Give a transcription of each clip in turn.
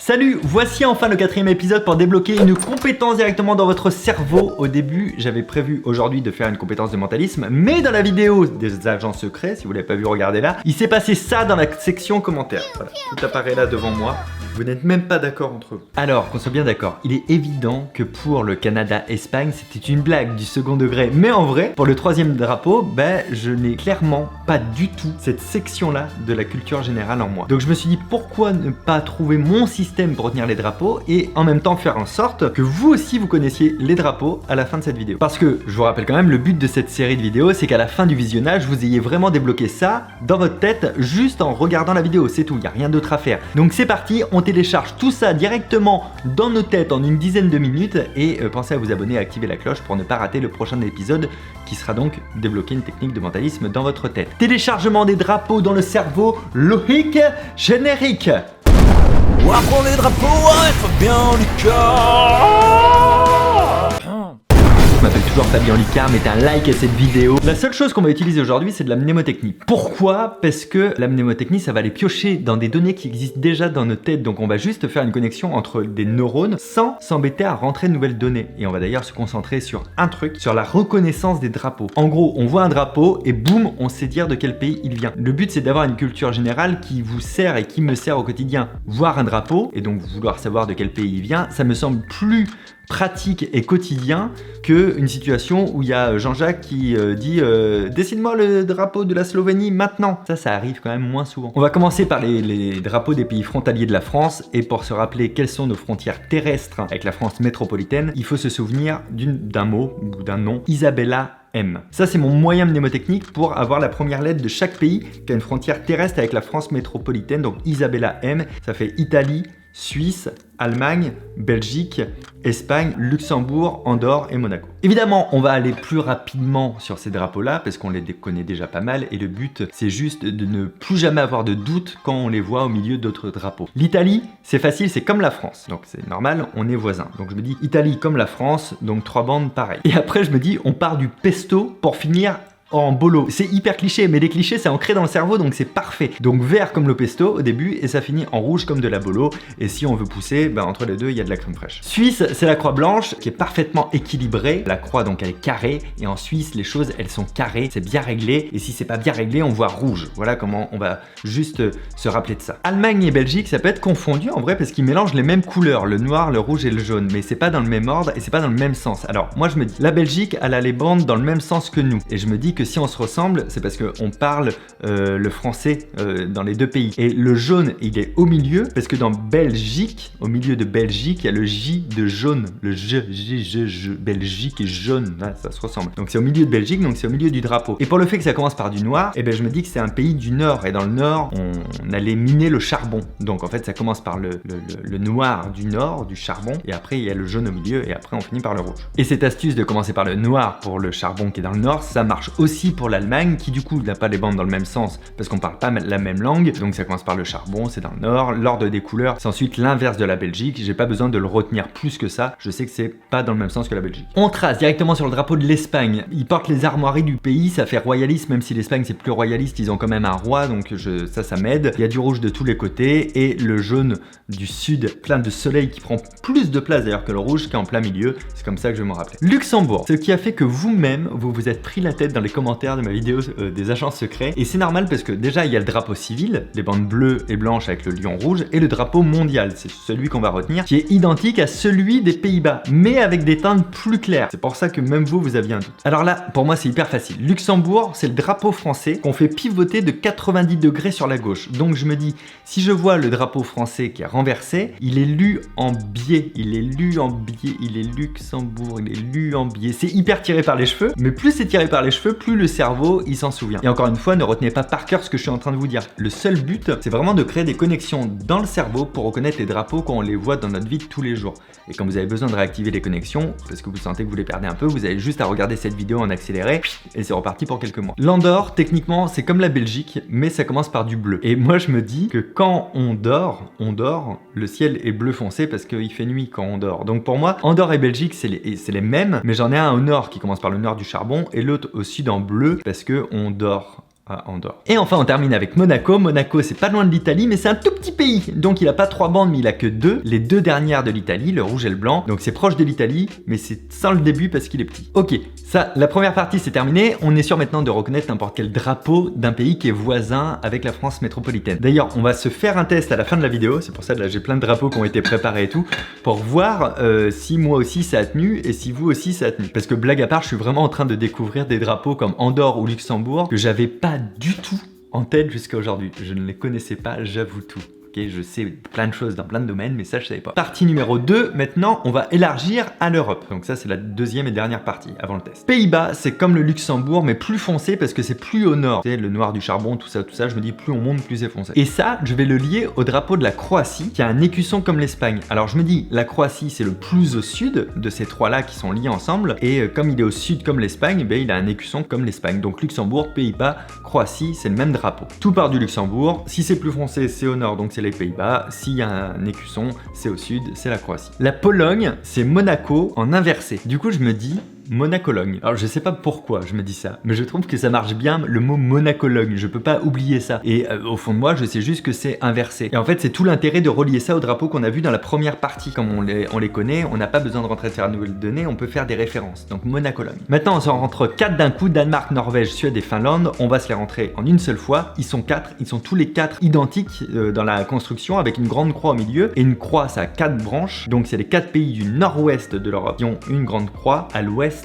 Salut, voici enfin le 4e épisode pour débloquer une compétence directement dans votre cerveau. Au début, j'avais prévu aujourd'hui de faire une compétence de mentalisme, mais dans la vidéo des agents secrets, si vous l'avez pas vu, regardez là, il s'est passé ça dans la section commentaires. Voilà, tout apparaît là devant moi. Vous n'êtes même pas d'accord entre vous. Alors, qu'on soit bien d'accord, il est évident que pour le Canada-Espagne, c'était une blague du second degré. Mais en vrai, pour le 3e drapeau, je n'ai clairement pas du tout cette section-là de la culture générale en moi. Donc je me suis dit, pourquoi ne pas trouver mon système pour retenir les drapeaux et en même temps faire en sorte que vous aussi vous connaissiez les drapeaux à la fin de cette vidéo. Parce que, je vous rappelle quand même, le but de cette série de vidéos, c'est qu'à la fin du visionnage, vous ayez vraiment débloqué ça dans votre tête juste en regardant la vidéo. C'est tout, il n'y a rien d'autre à faire. Donc c'est parti, on télécharge tout ça directement dans nos têtes en une dizaine de minutes et pensez à vous abonner et à activer la cloche pour ne pas rater le prochain épisode qui sera donc débloquer une technique de mentalisme dans votre tête. Téléchargement des drapeaux dans le cerveau, logique, générique. On va prendre les drapeaux, à être bien en Je m'appelle toujours Fabien Licard, mettez un like à cette vidéo. La seule chose qu'on va utiliser aujourd'hui, c'est de la mnémotechnie. Pourquoi? Parce que la mnémotechnie, ça va aller piocher dans des données qui existent déjà dans nos têtes. Donc on va juste faire une connexion entre des neurones sans s'embêter à rentrer de nouvelles données. Et on va d'ailleurs se concentrer sur un truc, sur la reconnaissance des drapeaux. En gros, on voit un drapeau et boum, on sait dire de quel pays il vient. Le but, c'est d'avoir une culture générale qui vous sert et qui me sert au quotidien. Voir un drapeau, et donc vouloir savoir de quel pays il vient, ça me semble plus pratique et quotidien qu'une situation où il y a Jean-Jacques qui dit dessine-moi le drapeau de la Slovénie maintenant. Ça arrive quand même moins souvent. On va commencer par les drapeaux des pays frontaliers de la France et pour se rappeler quelles sont nos frontières terrestres avec la France métropolitaine, il faut se souvenir d'un mot ou d'un nom, Isabella M. Ça, c'est mon moyen mnémotechnique pour avoir la première lettre de chaque pays qui a une frontière terrestre avec la France métropolitaine. Donc Isabella M, ça fait Italie, Suisse, Allemagne, Belgique, Espagne, Luxembourg, Andorre et Monaco. Évidemment, on va aller plus rapidement sur ces drapeaux-là parce qu'on les connaît déjà pas mal et le but, c'est juste de ne plus jamais avoir de doute quand on les voit au milieu d'autres drapeaux. L'Italie, c'est facile, c'est comme la France. Donc c'est normal, on est voisins. Donc je me dis Italie comme la France, donc 3 bandes pareil. Et après, je me dis, on part du pesto pour finir en bolo. C'est hyper cliché, mais les clichés c'est ancré dans le cerveau donc c'est parfait. Donc vert comme le pesto au début et ça finit en rouge comme de la bolo. Et si on veut pousser, entre les deux il y a de la crème fraîche. Suisse, c'est la croix blanche qui est parfaitement équilibrée. La croix donc elle est carrée et en Suisse les choses elles sont carrées, c'est bien réglé. Et si c'est pas bien réglé on voit rouge. Voilà comment on va juste se rappeler de ça. Allemagne et Belgique ça peut être confondu en vrai parce qu'ils mélangent les mêmes couleurs, le noir, le rouge et le jaune. Mais c'est pas dans le même ordre et c'est pas dans le même sens. Alors moi je me dis, la Belgique elle a les bandes dans le même sens que nous. Et je me dis que si on se ressemble, c'est parce qu'on parle le français dans les deux pays. Et le jaune, il est au milieu, parce que dans Belgique, au milieu de Belgique, il y a le J de jaune. Le J, Belgique et jaune, là, ça se ressemble. Donc c'est au milieu de Belgique, donc c'est au milieu du drapeau. Et pour le fait que ça commence par du noir, je me dis que c'est un pays du Nord. Et dans le Nord, on allait miner le charbon. Donc en fait, ça commence par le noir du Nord, du charbon, et après il y a le jaune au milieu, et après on finit par le rouge. Et cette astuce de commencer par le noir pour le charbon qui est dans le Nord, ça marche aussi pour l'Allemagne qui du coup n'a pas les bandes dans le même sens parce qu'on parle pas la même langue, donc ça commence par le charbon, c'est dans le nord, l'ordre des couleurs c'est ensuite l'inverse de la Belgique, j'ai pas besoin de le retenir plus que ça, je sais que c'est pas dans le même sens que la Belgique. On trace directement sur le drapeau de l'Espagne, ils portent les armoiries du pays, ça fait royaliste, même si l'Espagne c'est plus royaliste, ils ont quand même un roi, donc ça m'aide. Il y a du rouge de tous les côtés et le jaune du sud, plein de soleil qui prend plus de place d'ailleurs que le rouge qui est en plein milieu, c'est comme ça que je vais m'en rappeler. Luxembourg, ce qui a fait que vous-même vous vous êtes pris la tête dans les commentaires de ma vidéo des agents secrets et c'est normal parce que déjà il y a le drapeau civil, les bandes bleues et blanches avec le lion rouge et le drapeau mondial, c'est celui qu'on va retenir qui est identique à celui des Pays-Bas mais avec des teintes plus claires, c'est pour ça que même vous aviez un doute. Alors là pour moi c'est hyper facile, Luxembourg c'est le drapeau français qu'on fait pivoter de 90 degrés sur la gauche, donc je me dis si je vois le drapeau français qui est renversé, il est lu en biais, il est Luxembourg, il est lu en biais, c'est hyper tiré par les cheveux, mais plus c'est tiré par les cheveux, plus le cerveau il s'en souvient. Et encore une fois, ne retenez pas par cœur ce que je suis en train de vous dire. Le seul but, c'est vraiment de créer des connexions dans le cerveau pour reconnaître les drapeaux quand on les voit dans notre vie de tous les jours. Et quand vous avez besoin de réactiver les connexions, parce que vous sentez que vous les perdez un peu, vous avez juste à regarder cette vidéo en accéléré et c'est reparti pour quelques mois. L'Andorre, techniquement, c'est comme la Belgique, mais ça commence par du bleu. Et moi, je me dis que quand on dort, le ciel est bleu foncé parce qu'il fait nuit quand on dort. Donc pour moi, Andorre et Belgique, c'est les mêmes, mais j'en ai un au nord qui commence par le nord du charbon et l'autre au sud en bleu parce que on dort à Andorre. Et enfin, on termine avec Monaco. Monaco, c'est pas loin de l'Italie, mais c'est un tout petit pays. Donc, il a pas 3 bandes, mais il a que 2. Les 2 dernières de l'Italie, le rouge et le blanc. Donc, c'est proche de l'Italie, mais c'est sans le début parce qu'il est petit. Ok, ça, la première partie, c'est terminé. On est sûr maintenant de reconnaître n'importe quel drapeau d'un pays qui est voisin avec la France métropolitaine. D'ailleurs, on va se faire un test à la fin de la vidéo. C'est pour ça que là, j'ai plein de drapeaux qui ont été préparés et tout, pour voir si moi aussi ça a tenu et si vous aussi ça a tenu. Parce que blague à part, je suis vraiment en train de découvrir des drapeaux comme Andorre ou Luxembourg que j'avais pas du tout en tête jusqu'à aujourd'hui. Je ne les connaissais pas, j'avoue tout. Okay, je sais plein de choses dans plein de domaines, mais ça je savais pas. Partie numéro 2, maintenant on va élargir à l'Europe. Donc ça c'est la deuxième et dernière partie avant le test. Pays-Bas, c'est comme le Luxembourg, mais plus foncé parce que c'est plus au nord. Tu sais, le noir du charbon, tout ça, je me dis plus on monte, plus c'est foncé. Et ça, je vais le lier au drapeau de la Croatie, qui a un écusson comme l'Espagne. Alors je me dis, la Croatie c'est le plus au sud de ces trois-là qui sont liés ensemble, et comme il est au sud comme l'Espagne, ben, il a un écusson comme l'Espagne. Donc Luxembourg, Pays-Bas, Croatie, c'est le même drapeau. Tout part du Luxembourg. Si c'est plus foncé, c'est au nord, donc c'est les Pays-Bas. S'il y a un écusson, c'est au sud, c'est la Croatie. La Pologne, c'est Monaco en inversé. Du coup, je me dis Monacologne. Alors je sais pas pourquoi je me dis ça, mais je trouve que ça marche bien le mot Monacologne, je peux pas oublier ça. Et au fond de moi, je sais juste que c'est inversé. Et en fait, c'est tout l'intérêt de relier ça au drapeau qu'on a vu dans la première partie. Comme on les connaît, on n'a pas besoin de rentrer sur la nouvelle donnée, on peut faire des références. Donc Monacologne. Maintenant, on s'en rentre 4 d'un coup, Danemark, Norvège, Suède et Finlande. On va se les rentrer en une seule fois. Ils sont 4, ils sont tous les 4 identiques dans la construction avec une grande croix au milieu. Et une croix, ça a 4 branches. Donc c'est les 4 pays du nord-ouest de l'Europe qui ont une grande croix à l'ouest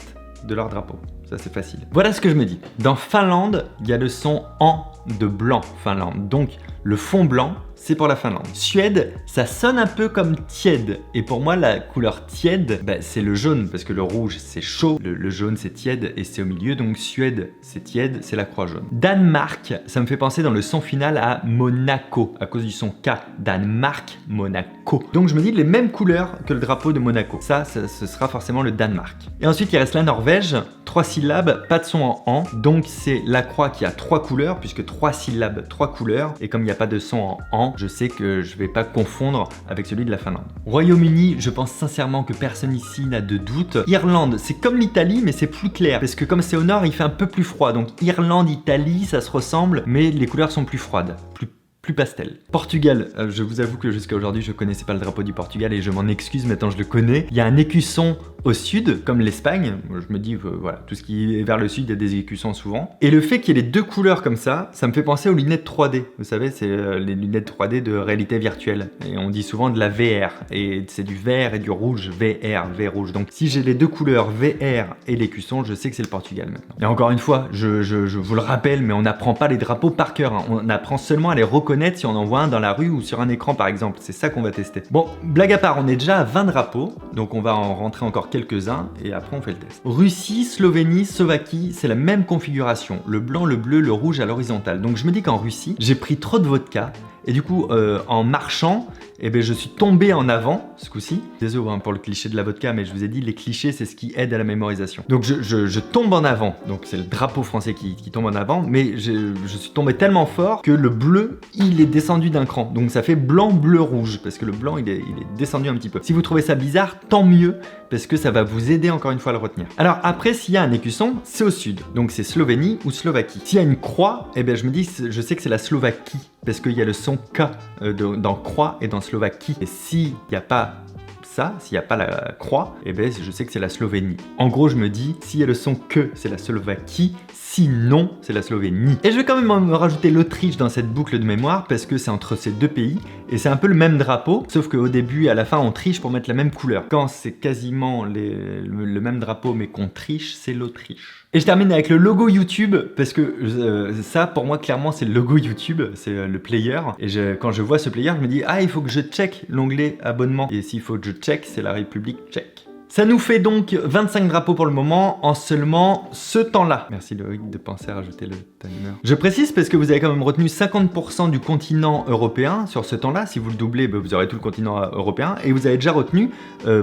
de leur drapeau. Ça c'est facile. Voilà ce que je me dis. Dans Finlande, il y a le son en de blanc, Finlande. Donc le fond blanc, c'est pour la Finlande. Suède, ça sonne un peu comme tiède. Et pour moi, la couleur tiède, bah, c'est le jaune, parce que le rouge, c'est chaud, le jaune, c'est tiède, et c'est au milieu. Donc Suède, c'est tiède, c'est la croix jaune. Danemark, ça me fait penser dans le son final à Monaco, à cause du son K. Danemark, Monaco. Donc je me dis les mêmes couleurs que le drapeau de Monaco. Ça, ce sera forcément le Danemark. Et ensuite, il reste la Norvège, 3 syllabes, pas de son en. Donc c'est la croix qui a 3 couleurs, puisque 3 syllabes, 3 couleurs. Et comme il n'y a pas de son en, je sais que je vais pas confondre avec celui de la Finlande. Royaume-Uni, je pense sincèrement que personne ici n'a de doute. Irlande, c'est comme l'Italie, mais c'est plus clair, parce que comme c'est au nord, il fait un peu plus froid. Donc Irlande, Italie, ça se ressemble, mais les couleurs sont plus froides, plus pastel. Portugal, je vous avoue que jusqu'à aujourd'hui, je connaissais pas le drapeau du Portugal et je m'en excuse, maintenant je le connais. Il y a un écusson au sud, comme l'Espagne. Je me dis, voilà, tout ce qui est vers le sud, il y a des écussons souvent. Et le fait qu'il y ait les 2 couleurs comme ça me fait penser aux lunettes 3D. Vous savez, c'est les lunettes 3D de réalité virtuelle. Et on dit souvent de la VR. Et c'est du vert et du rouge, VR, vert rouge. Donc si j'ai les 2 couleurs VR et l'écusson, je sais que c'est le Portugal maintenant. Et encore une fois, je vous le rappelle, mais on n'apprend pas les drapeaux par cœur. Hein. On apprend seulement à les reconnaître si on en voit un dans la rue ou sur un écran par exemple. C'est ça qu'on va tester. Bon, blague à part, on est déjà à 20 drapeaux. Donc on va en rentrer encore quelques-uns et après on fait le test. Russie, Slovénie, Slovaquie, c'est la même configuration. Le blanc, le bleu, le rouge à l'horizontale. Donc je me dis qu'en Russie, j'ai pris trop de vodka et du coup en marchant, eh ben, je suis tombé en avant ce coup-ci. Désolé hein, pour le cliché de la vodka, mais je vous ai dit les clichés c'est ce qui aide à la mémorisation. Donc je tombe en avant, donc c'est le drapeau français qui tombe en avant, mais je suis tombé tellement fort que le bleu il est descendu d'un cran. Donc ça fait blanc, bleu, rouge, parce que le blanc il est descendu un petit peu. Si vous trouvez ça bizarre, tant mieux, parce que ça va vous aider encore une fois à le retenir. Alors après, s'il y a un écusson, c'est au sud, donc c'est Slovénie ou Slovaquie. S'il y a une croix, eh ben, je me dis, je sais que c'est la Slovaquie, parce qu'il y a le son K dans croix et dans Slovaquie. Et s'il n'y a pas ça, s'il n'y a pas la croix, eh ben, je sais que c'est la Slovénie. En gros, je me dis, s'il y a le son que, c'est la Slovaquie, sinon, c'est la Slovénie. Et je vais quand même me rajouter l'Autriche dans cette boucle de mémoire parce que c'est entre ces 2 pays et c'est un peu le même drapeau, sauf qu'au début et à la fin, on triche pour mettre la même couleur. Quand c'est quasiment le même drapeau mais qu'on triche, c'est l'Autriche. Et je termine avec le logo YouTube parce que ça, pour moi, clairement, c'est le logo YouTube, c'est le player. Et quand je vois ce player, je me dis, ah, il faut que je check l'onglet abonnement. Et s'il faut que je check, c'est la République tchèque. Ça nous fait donc 25 drapeaux pour le moment en seulement ce temps-là. Merci Loïc de penser à rajouter le timer. Je précise parce que vous avez quand même retenu 50% du continent européen sur ce temps-là. Si vous le doublez, vous aurez tout le continent européen. Et vous avez déjà retenu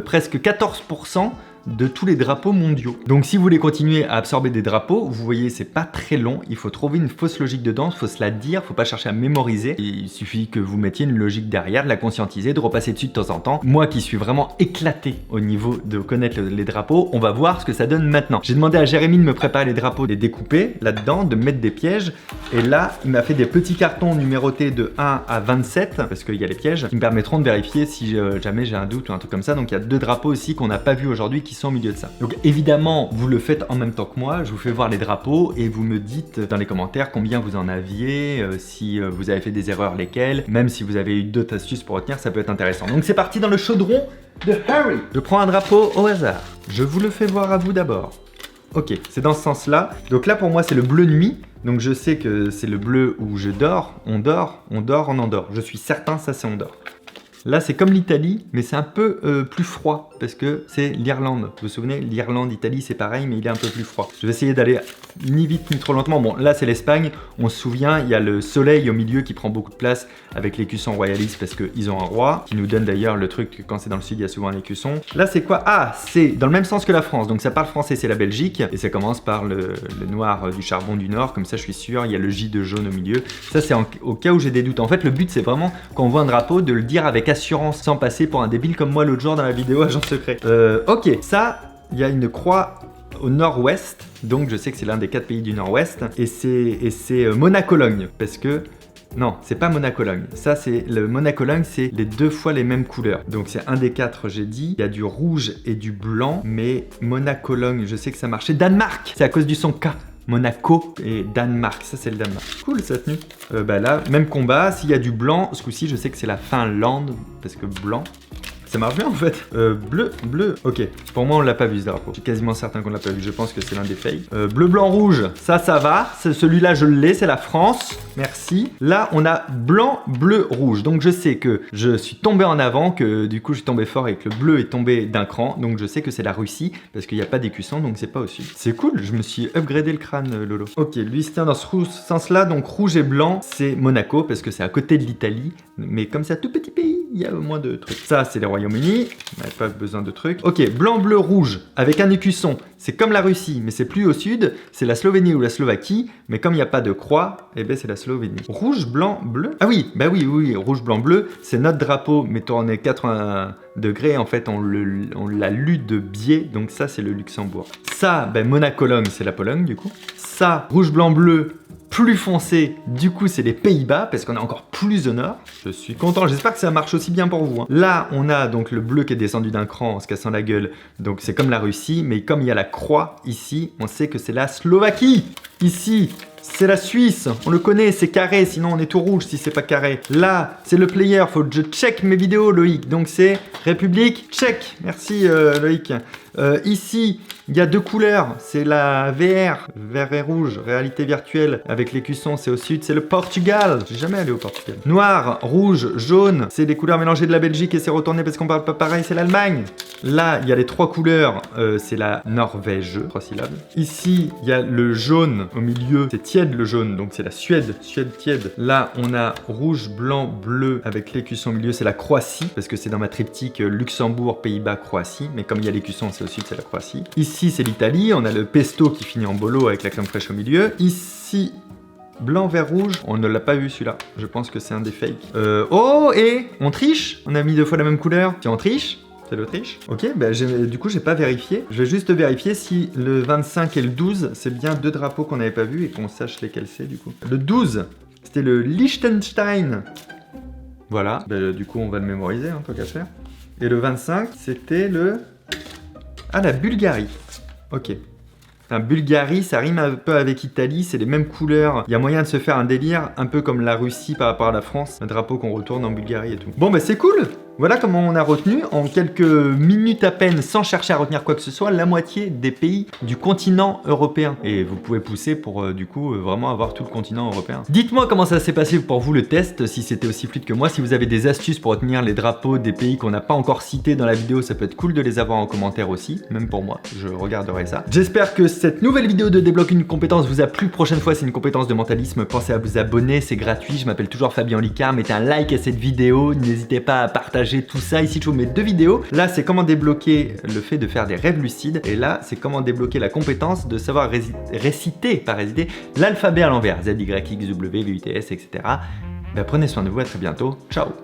presque 14% de tous les drapeaux mondiaux. Donc si vous voulez continuer à absorber des drapeaux, vous voyez c'est pas très long, il faut trouver une fausse logique dedans, il faut se la dire, faut pas chercher à mémoriser, il suffit que vous mettiez une logique derrière, de la conscientiser, de repasser dessus de temps en temps. Moi qui suis vraiment éclaté au niveau de connaître les drapeaux, on va voir ce que ça donne maintenant. J'ai demandé à Jérémy de me préparer les drapeaux, de les découper là-dedans, de mettre des pièges, et là il m'a fait des petits cartons numérotés de 1 à 27, parce qu'il y a les pièges, qui me permettront de vérifier si jamais j'ai un doute ou un truc comme ça. Donc il y a 2 drapeaux aussi qu'on n'a pas vu aujourd'hui qui sont au milieu de ça. Donc évidemment, vous le faites en même temps que moi, je vous fais voir les drapeaux et vous me dites dans les commentaires combien vous en aviez, si vous avez fait des erreurs, lesquelles, même si vous avez eu d'autres astuces pour retenir, ça peut être intéressant. Donc c'est parti dans le chaudron de Harry. Je prends un drapeau au hasard, je vous le fais voir à vous d'abord. Ok, c'est dans ce sens-là. Donc là pour moi c'est le bleu nuit. Donc je sais que c'est le bleu où je dors, on dort, on endort. Je suis certain, ça c'est on dort. Là, c'est comme l'Italie, mais c'est un peu plus froid, parce que c'est l'Irlande. Vous vous souvenez, l'Irlande, l'Italie, c'est pareil, mais il est un peu plus froid. Je vais essayer d'aller ni vite ni trop lentement. Bon, là, c'est l'Espagne. On se souvient, il y a le soleil au milieu qui prend beaucoup de place avec l'écusson royaliste, parce qu'ils ont un roi, qui nous donne d'ailleurs le truc, quand c'est dans le sud, il y a souvent un écusson. Là, c'est quoi? Ah, c'est dans le même sens que la France. Donc, ça parle français, c'est la Belgique, et ça commence par le noir du charbon du Nord, comme ça, je suis sûr. Il y a le J de jaune au milieu. Ça, c'est au cas où j'ai des doutes. En fait, le but, c'est vraiment, quand on voit un drapeau, de le dire avec assurance, sans passer pour un débile comme moi l'autre jour dans la vidéo Agent Secret. Ok, ça, il y a une croix au nord-ouest, donc je sais que c'est l'un des 4 pays du nord-ouest, et c'est Monaco-Logne, parce que... Non, c'est pas Monaco-Logne. Ça, c'est le Monaco-Logne, c'est les 2 fois les mêmes couleurs. Donc c'est un des 4, j'ai dit. Il y a du rouge et du blanc, mais Monaco-Logne, je sais que ça marchait. Danemark, c'est à cause du son K. Monaco et Danemark, ça c'est le Danemark. Cool cette tenue. Bah là, même combat, s'il y a du blanc, ce coup-ci je sais que c'est la Finlande, parce que blanc, ça marche bien en fait. Bleu, ok. Pour moi on l'a pas vu ce drapeau. Je suis quasiment certain qu'on l'a pas vu, je pense que c'est l'un des fakes. Bleu, blanc, rouge, ça va. Celui-là je l'ai, c'est la France, merci. Là on a blanc, bleu, rouge. Donc je sais que je suis tombé en avant, que du coup je suis tombé fort et que le bleu est tombé d'un cran. Donc je sais que c'est la Russie, parce qu'il n'y a pas d'écusson, donc c'est pas au sud. C'est cool, je me suis upgradé le crâne Lolo. Ok, lui il se tient dans ce sens-là, donc rouge et blanc, c'est Monaco, parce que c'est à côté de l'Italie. Mais comme c'est un tout petit pays, il y a moins de trucs. Ça c'est les Royaume-Uni, on n'avait pas besoin de trucs. Ok, blanc, bleu, rouge, avec un écusson. C'est comme la Russie, mais c'est plus au sud. C'est la Slovénie ou la Slovaquie, mais comme il n'y a pas de croix, eh ben c'est la Slovénie. Rouge, blanc, bleu. Ah oui, bah oui, rouge, blanc, bleu, c'est notre drapeau, mais tourné 81 degrés. En fait, on l'a lu de biais, donc ça c'est le Luxembourg. Ça, ben Monaco-Logne, c'est la Pologne du coup. Ça, rouge, blanc, bleu, plus foncé, du coup c'est les Pays-Bas, parce qu'on est encore plus au nord. Je suis content, j'espère que ça marche aussi bien pour vous. Hein. Là, on a donc le bleu qui est descendu d'un cran en se cassant la gueule, donc c'est comme la Russie, mais comme il y a la croix ici, on sait que c'est la Slovaquie. Ici, c'est la Suisse, on le connaît, c'est carré, sinon on est tout rouge si c'est pas carré. Là, c'est le player, faut que je check mes vidéos Loïc, donc c'est République, check, merci Loïc. Ici, il y a 2 couleurs, c'est la VR, vert et rouge, réalité virtuelle, avec l'écusson, c'est au sud, c'est le Portugal. J'ai jamais allé au Portugal. Noir, rouge, jaune, c'est des couleurs mélangées de la Belgique et c'est retourné parce qu'on parle pas pareil, c'est l'Allemagne. Là, il y a les 3 couleurs, c'est la Norvège, 3 syllabes. Ici, il y a le jaune au milieu, c'est tiède le jaune, donc c'est la Suède, Suède tiède. Là, on a rouge, blanc, bleu, avec l'écusson au milieu, c'est la Croatie, parce que c'est dans ma triptyque Luxembourg, Pays-Bas, Croatie, mais comme il y a l'écusson, c'est au sud, c'est la Croatie. Ici, c'est l'Italie, on a le pesto qui finit en bolo avec la crème fraîche au milieu. Ici, blanc, vert, rouge, on ne l'a pas vu celui-là. Je pense que c'est un des fakes. Oh, et on triche. On a mis 2 fois la même couleur. Si on triche, c'est l'Autriche. Ok, bah du coup, j'ai pas vérifié. Je vais juste vérifier si le 25 et le 12, c'est bien 2 drapeaux qu'on n'avait pas vus et qu'on sache lesquels c'est du coup. Le 12, c'était le Liechtenstein. Voilà, bah, du coup, on va le mémoriser, hein, tant qu'à faire. Et le 25, c'était le... Ah, la Bulgarie. Ok. Enfin, Bulgarie, ça rime un peu avec Italie, c'est les mêmes couleurs. Il y a moyen de se faire un délire, un peu comme la Russie par rapport à la France. Un drapeau qu'on retourne en Bulgarie et tout. Bon, bah c'est cool. Voilà comment on a retenu, en quelques minutes à peine, sans chercher à retenir quoi que ce soit, la moitié des pays du continent européen. Et vous pouvez pousser pour, du coup, vraiment avoir tout le continent européen. Dites-moi comment ça s'est passé pour vous le test, si c'était aussi fluide que moi. Si vous avez des astuces pour retenir les drapeaux des pays qu'on n'a pas encore cités dans la vidéo, ça peut être cool de les avoir en commentaire aussi, même pour moi, je regarderai ça. J'espère que cette nouvelle vidéo de Débloque une compétence vous a plu. Prochaine fois, c'est une compétence de mentalisme. Pensez à vous abonner, c'est gratuit. Je m'appelle toujours Fabien Licard. Mettez un like à cette vidéo. N'hésitez pas à partager partager tout ça. Ici, je vous mets 2 vidéos. Là, c'est comment débloquer le fait de faire des rêves lucides. Et là, c'est comment débloquer la compétence de savoir réciter l'alphabet à l'envers. Z, Y, X, W, V, U, T, S, etc. Ben, prenez soin de vous, à très bientôt. Ciao!